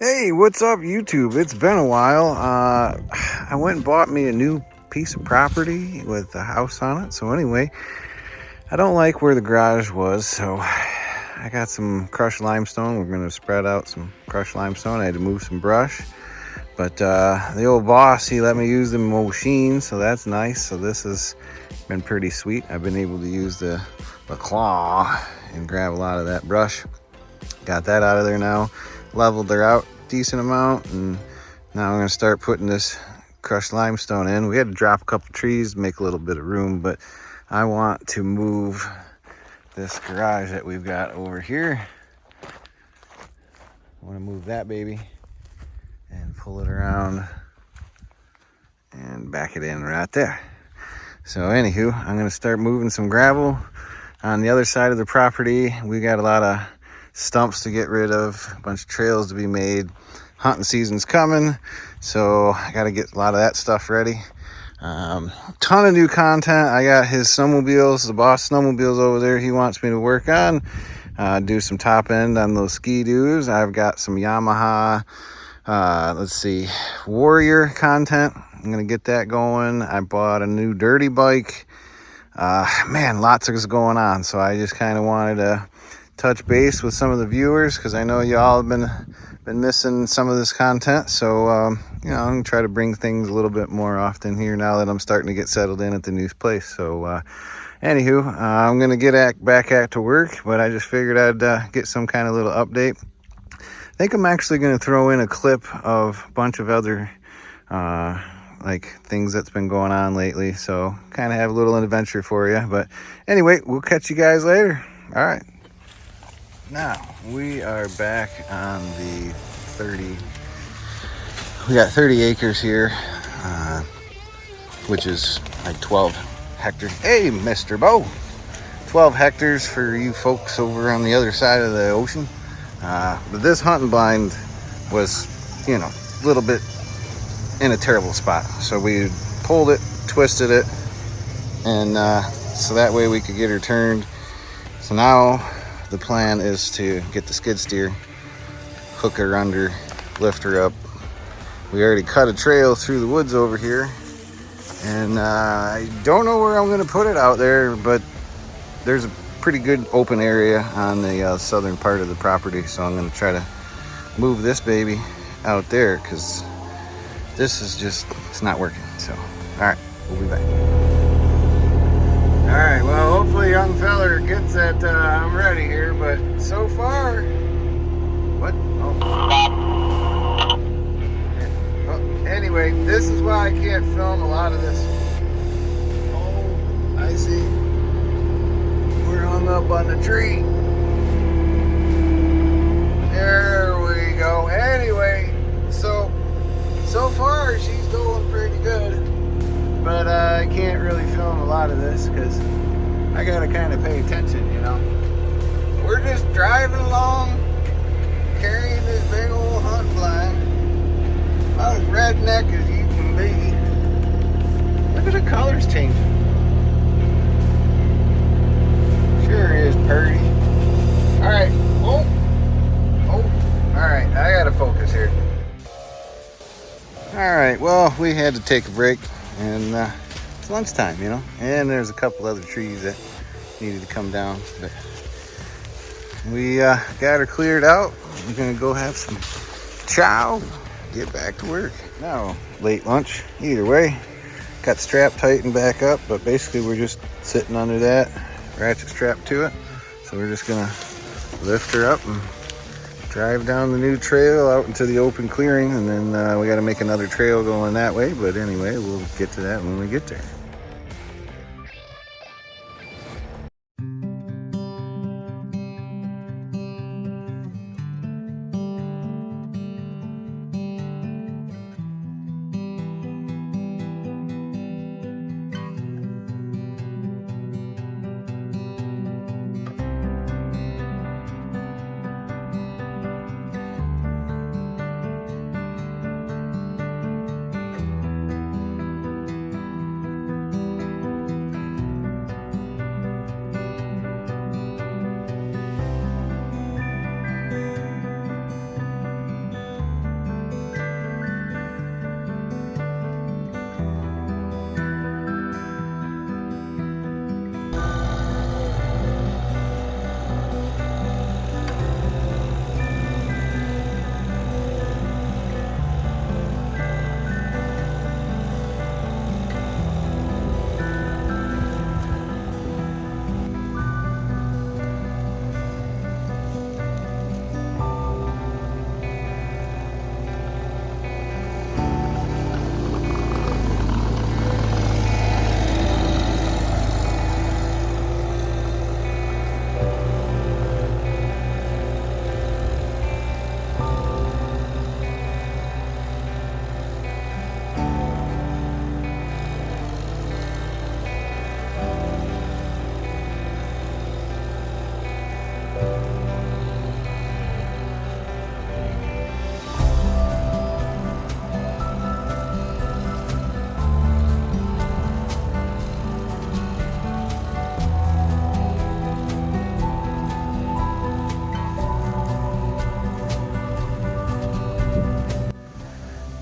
Hey, what's up, YouTube? It's been a while. I went and bought me a new piece of property with a house on it. So anyway, I don't like where the garage was, so I got some crushed limestone. We're gonna spread out some crushed limestone. I had to move some brush, but the old boss, he let me use the MOVIN, so that's nice. So this has been pretty sweet. I've been able to use the claw and grab a lot of that brush. Got that out of there now. Leveled her out decent amount, and now I'm gonna start putting this crushed limestone in. We had to drop a couple trees to make a little bit of room, but I want to move this garage that we've got over here. I want to move that baby and pull it around and back it in right there. So anywho, I'm gonna start moving some gravel on the other side of the property. We got a lot of stumps to get rid of, a bunch of trails to be made. Hunting season's coming, so I got to get a lot of that stuff ready. Ton of new content. I got his snowmobiles, the boss snowmobiles over there he wants me to work on. Do some top end on those ski-doos. I've got some Yamaha, Warrior content. I'm gonna get that going. I bought a new dirty bike. Man, lots is going on, so I just kind of wanted to touch base with some of the viewers because I know y'all have been missing some of this content. So I'm gonna try to bring things a little bit more often here now that I'm starting to get settled in at the new place. So anywho, I'm gonna get back to work, but I just figured I'd get some kind of little update. I think I'm actually gonna throw in a clip of a bunch of other like things that's been going on lately, so kind of have a little adventure for you. But anyway, we'll catch you guys later. All right, now we are back on the 30. We got 30 acres here, which is like 12 hectares. Hey, Mr. Bo, 12 hectares for you folks over on the other side of the ocean. But this hunting blind was, a little bit in a terrible spot, so we pulled it, twisted it, and so that way we could get her turned. So now the plan is to get the skid steer, hook her under, lift her up. We already cut a trail through the woods over here, and I don't know where I'm going to put it out there, but there's a pretty good open area on the southern part of the property, so I'm going to try to move this baby out there because this is it's not working. So, all right, we'll be back. All right, well, hopefully young feller gets that I'm ready here, but so far, what? Well, anyway, this is why I can't film a lot of this. Oh, I see. We're hung up on the tree. There we go. Anyway, so far she's doing pretty good, but I can't really film a lot of this because I gotta kind of pay attention. We're just driving along, carrying this big old hunt blind, about as redneck as you can be. Look at the colors changing. Sure is pretty. All right. Oh, all right, I gotta focus here. All right, well, we had to take a break, and it's lunchtime, and there's a couple other trees that needed to come down, but we got her cleared out. We're gonna go have some chow, get back to work. Now, late lunch, either way. Got the strap tightened back up, but basically we're just sitting under that, ratchet strap to it. So we're just gonna lift her up and drive down the new trail out into the open clearing, and then we got to make another trail going that way. But anyway, we'll get to that when we get there.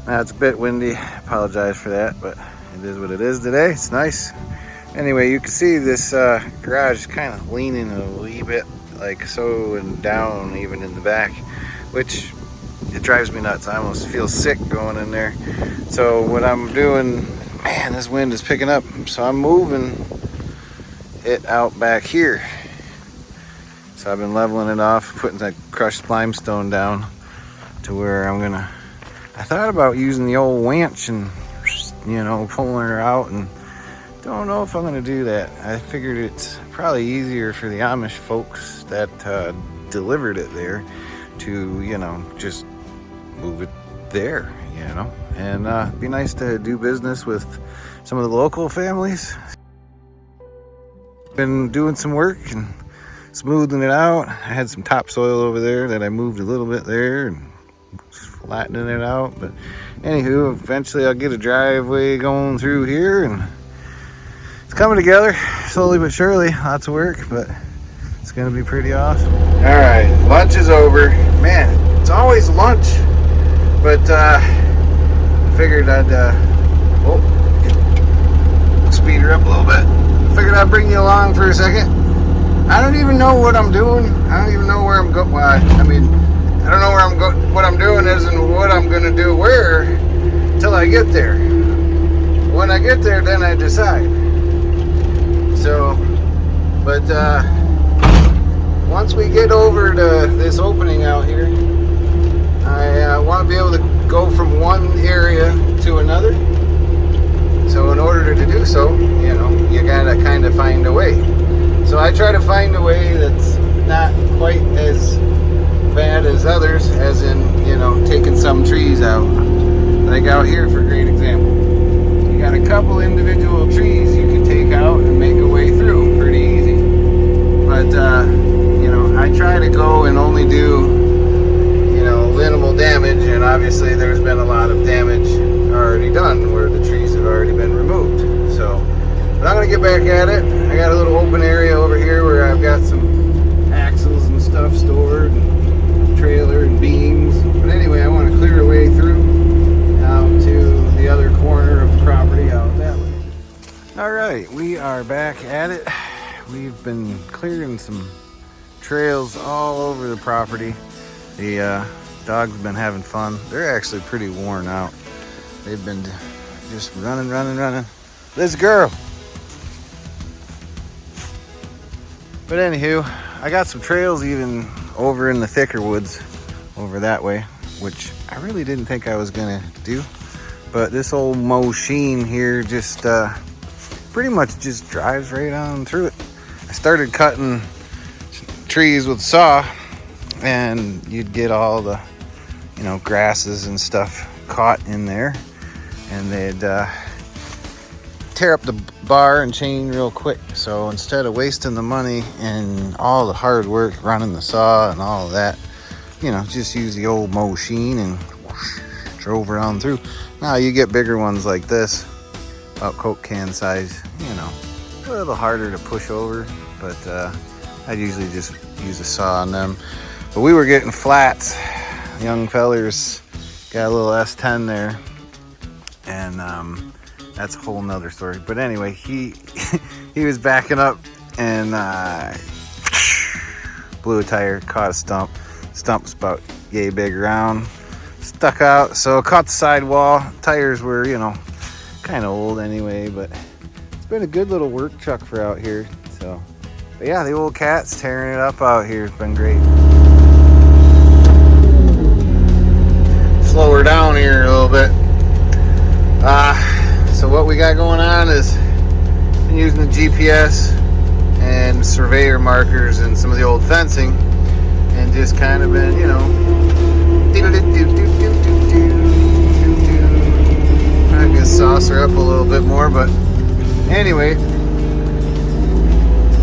It's a bit windy. Apologize for that, but it is what it is today. It's nice. Anyway, you can see this garage is kind of leaning a wee bit, like so, and down even in the back, which it drives me nuts. I almost feel sick going in there. So what I'm doing, man, this wind is picking up, so I'm moving it out back here. So I've been leveling it off, putting that crushed limestone down to where I thought about using the old winch and, you know, pulling her out, and don't know if I'm gonna do that. I figured it's probably easier for the Amish folks that delivered it there to, you know, just move it there, you know, and it'd be nice to do business with some of the local families. Been doing some work and smoothing it out. I had some topsoil over there that I moved a little bit there and flattening it out, but anywho, eventually I'll get a driveway going through here, and it's coming together slowly but surely. Lots of work, but it's gonna be pretty awesome. All right, lunch is over. Man, it's always lunch, but I figured I'd speed her up a little bit. Figured I'd bring you along for a second. I don't even know what I'm doing. I don't even know where I'm going. Well, I mean, I don't know where I'm going. What I'm doing isn't what I'm gonna do where until I get there. When I get there, then I decide. So, but once we get over to this opening out here, I want to be able to go from one area to another. So in order to do so, you know, you gotta kind of find a way. So I try to find a way that's not quite as bad as others, as in, you know, taking some trees out. Like out here, for a great example. You got a couple individual trees you can take out and make a way through pretty easy. But, you know, I try to go and only do, you know, minimal damage, and obviously there's been a lot of damage already done where the trees have already been removed. So, but I'm gonna get back at it. I got a little open area over here where I've got some axles and stuff stored, and trailer and beams. But anyway, I want to clear a way through out to the other corner of the property out that way. All right, we are back at it. We've been clearing some trails all over the property. The dogs have been having fun. They're actually pretty worn out. They've been just running. This girl. But anywho, I got some trails even over in the thicker woods over that way, which I really didn't think I was gonna do. But this old machine here just pretty much just drives right on through it. I started cutting trees with a saw, and you'd get all the, you know, grasses and stuff caught in there, and they'd tear up the bar and chain real quick. So instead of wasting the money and all the hard work running the saw and all of that, you know, just use the old machine and whoosh, drove her on through. Now you get bigger ones like this, about Coke can size, you know, a little harder to push over, but I usually just use a saw on them. But we were getting flats. Young fellers got a little S10 there, and that's a whole nother story. But anyway, he was backing up and blew a tire, caught a stump. Stump's about yay big around, stuck out, so caught the sidewall. Tires were, you know, kind of old anyway, but it's been a good little work truck for out here. So, but yeah, the old cat's tearing it up out here. It's been great. Slow her down here a little bit. So what we got going on is been using the GPS and surveyor markers and some of the old fencing, and just kind of been, you know, I guess sauce her up a little bit more. But anyway,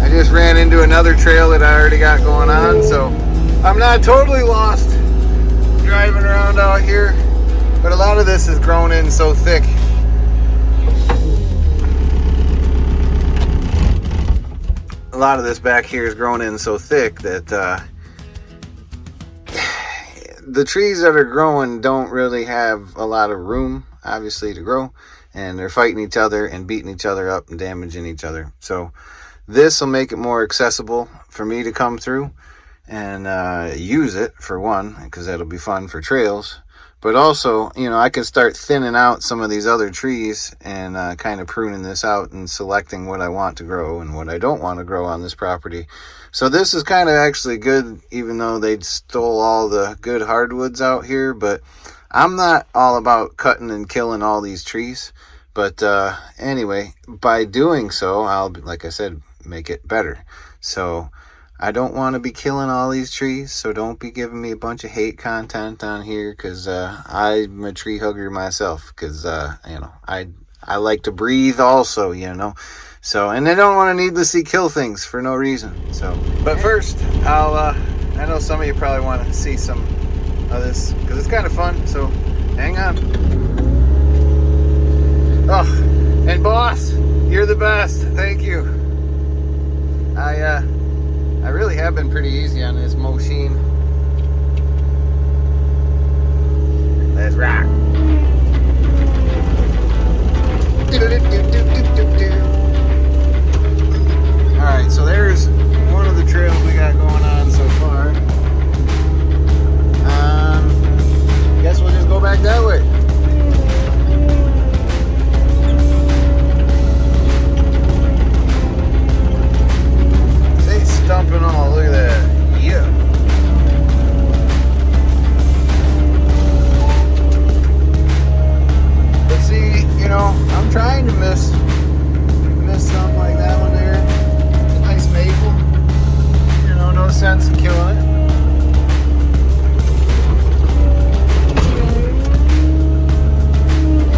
I just ran into another trail that I already got going on, so I'm not totally lost driving around out here, but a lot of this is grown in so thick. A lot of this back here is grown in so thick that the trees that are growing don't really have a lot of room, obviously, to grow, and they're fighting each other and beating each other up and damaging each other. So this will make it more accessible for me to come through and use it, for one, because that'll be fun for trails. But also, you know, I can start thinning out some of these other trees and kind of pruning this out and selecting what I want to grow and what I don't want to grow on this property. So this is kind of actually good, even though they stole all the good hardwoods out here. But I'm not all about cutting and killing all these trees. But anyway, by doing so, I'll, like I said, make it better. So I don't want to be killing all these trees, so don't be giving me a bunch of hate content on here, because I'm a tree hugger myself, because you know, I like to breathe also, you know. So, and I don't want to needlessly kill things for no reason. So, but first, I know some of you probably want to see some of this, because it's kind of fun, so hang on. Oh, and boss, you're the best. Thank you. I really have been pretty easy on this machine. Let's rock. Alright, so there's one of the trails we got going on so far. Guess we'll just go back that way. Dumping all, look at that. Yeah. But see, you know, I'm trying to miss something like that one there. Nice maple. You know, no sense in killing it.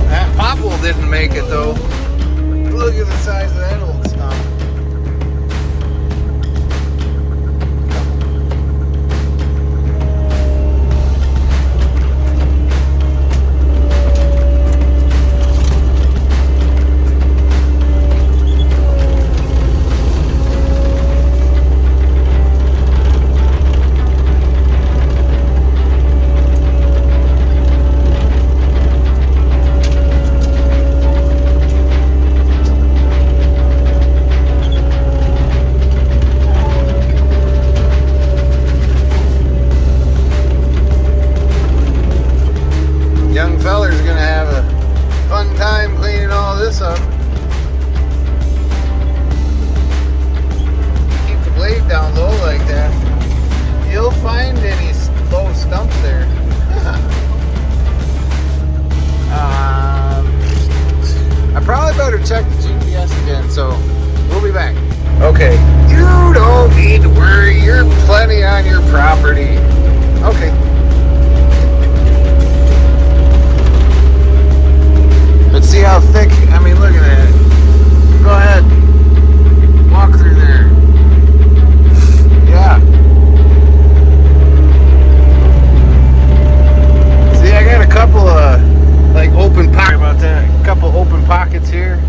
That popple didn't make it though. Look at the size of that old stump. Check the GPS again, so we'll be back. Okay, you don't need to worry, you're plenty on your property. Okay. But see how thick, I mean, look at that. Go ahead, walk through there. Yeah. See, I got a couple of like open pockets about that. A couple open pockets here.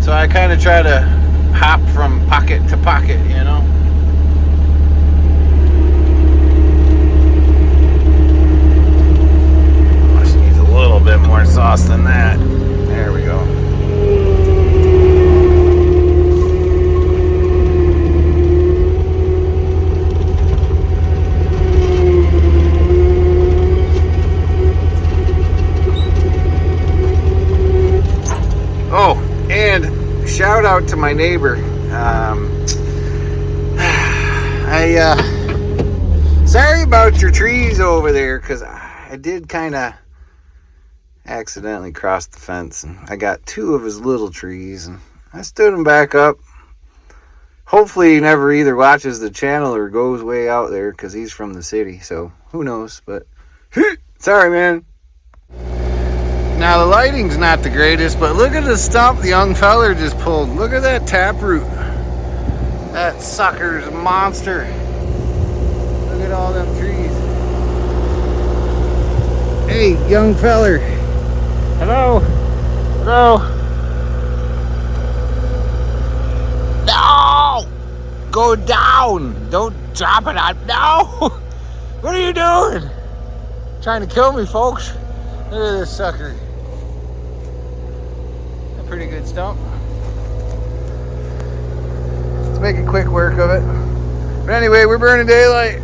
So I kind of try to hop from pocket to pocket, you know. This needs a little bit more sauce than that. There we go. Oh, and shout out to my neighbor. Sorry about your trees over there, because I did kind of accidentally cross the fence, and I got two of his little trees, and I stood him back up. Hopefully he never either watches the channel or goes way out there, because he's from the city, so who knows, but sorry, man. Now, the lighting's not the greatest, but look at the stump the young feller just pulled. Look at that taproot. That sucker's a monster. Look at all them trees. Hey, young feller. Hello? Hello? No! go down. Don't drop it on. No! What are you doing? Trying to kill me, folks. Look at this sucker. A pretty good stump. Let's make a quick work of it. But anyway, we're burning daylight.